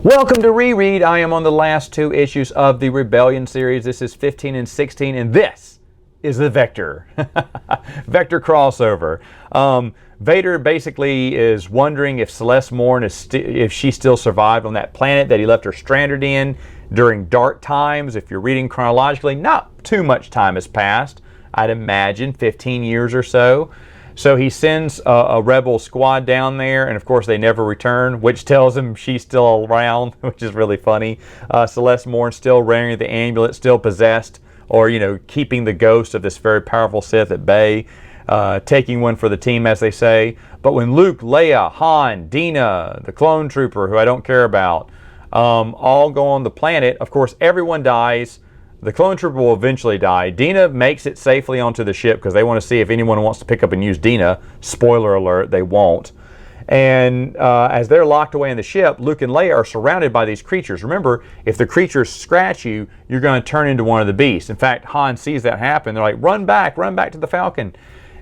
Welcome to Reread. I am on the last two issues of the Rebellion series. This is 15 and 16, and this is the Vector. Vector crossover. Vader basically is wondering if Celeste Morn if she still survived on that planet that he left her stranded in during dark times. If you're reading chronologically, not too much time has passed. I'd imagine 15 years or so. So he sends a rebel squad down there, and of course they never return, which tells him she's still around, which is really funny. Celeste Morn still wearing the amulet, still possessed, or keeping the ghost of this very powerful Sith at bay, taking one for the team, as they say. But when Luke, Leia, Han, Dina, the clone trooper, who I don't care about, all go on the planet, of course everyone dies. The clone trooper will eventually die. Dina makes it safely onto the ship because they want to see if anyone wants to pick up and use Dina. Spoiler alert, they won't. And as they're locked away in the ship, Luke and Leia are surrounded by these creatures. Remember, if the creatures scratch you, you're going to turn into one of the beasts. In fact, Han sees that happen. They're like, run back to the Falcon.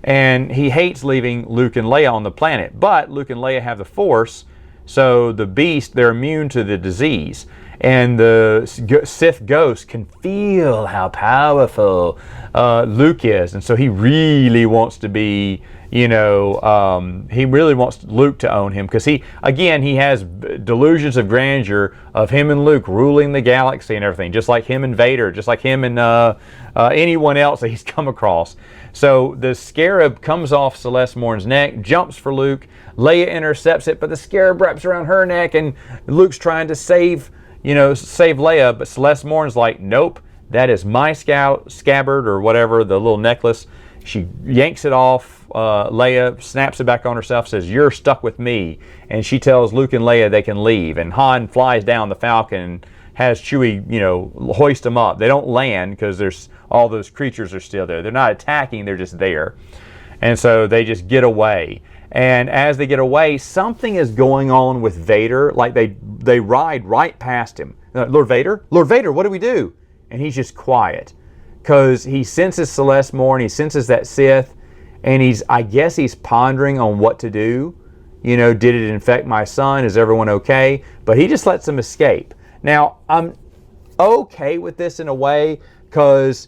And he hates leaving Luke and Leia on the planet. But Luke and Leia have the Force, so the beast, they're immune to the disease. And the Sith ghost can feel how powerful Luke is. And so he really wants to be, he really wants Luke to own him. Because he has delusions of grandeur of him and Luke ruling the galaxy and everything. Just like him and Vader, just like him and anyone else that he's come across. So the scarab comes off Celeste Morn's neck, jumps for Luke. Leia intercepts it, but the scarab wraps around her neck, and Luke's trying to save Leia, but Celeste Morn's like, nope, that is my scabbard or whatever, the little necklace. She yanks it off. Leia snaps it back on herself, says, you're stuck with me. And she tells Luke and Leia they can leave. And Han flies down the Falcon and has Chewie, hoist them up. They don't land because there's all those creatures are still there. They're not attacking, they're just there. And so they just get away. And as they get away, something is going on with Vader. Like they ride right past him. Lord Vader, what do we do? And he's just quiet because he senses Celeste Morn. He senses that Sith, and I guess he's pondering on what to do. Did it infect my son? Is everyone okay? But he just lets them escape. Now I'm okay with this in a way because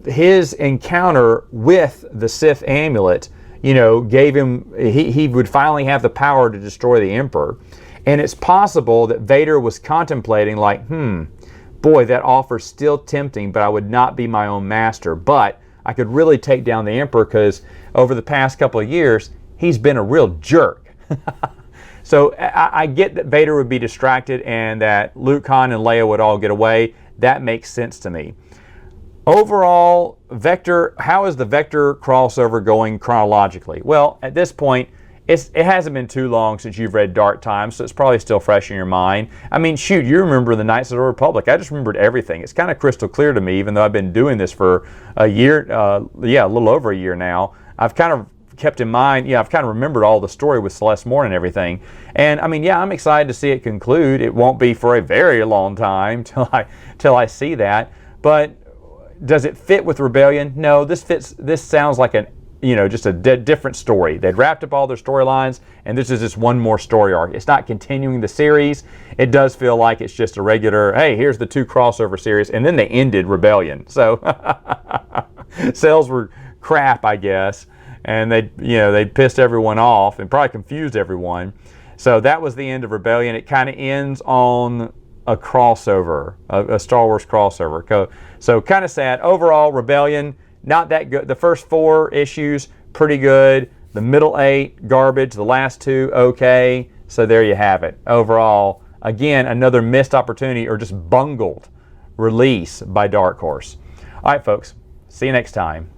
his encounter with the Sith amulet, gave him, he would finally have the power to destroy the Emperor. And it's possible that Vader was contemplating like, boy, that offer's still tempting, but I would not be my own master. But I could really take down the Emperor because over the past couple of years, he's been a real jerk. So I get that Vader would be distracted and that Luke, Han, and Leia would all get away. That makes sense to me. Overall, Vector, how is the Vector crossover going chronologically? Well, at this point, it hasn't been too long since you've read Dark Times, so it's probably still fresh in your mind. I mean, shoot, you remember the Knights of the Republic. I just remembered everything. It's kind of crystal clear to me, even though I've been doing this for a year, a little over a year now. I've kind of kept in mind, I've kind of remembered all the story with Celeste Morn and everything. And I mean, I'm excited to see it conclude. It won't be for a very long time till I see that. But does it fit with Rebellion? No, this sounds like just a different story. They'd wrapped up all their storylines, and this is just one more story arc. It's not continuing the series. It does feel like it's just a regular, hey, here's the 2 crossover series, and then they ended Rebellion. So sales were crap, I guess, and they pissed everyone off and probably confused everyone. So that was the end of Rebellion. It kind of ends on a crossover, a Star Wars crossover. So kind of sad. Overall, Rebellion, not that good. The first 4 issues, pretty good. The middle 8, garbage. The last 2, okay. So there you have it. Overall, again, another missed opportunity or just bungled release by Dark Horse. All right, folks. See you next time.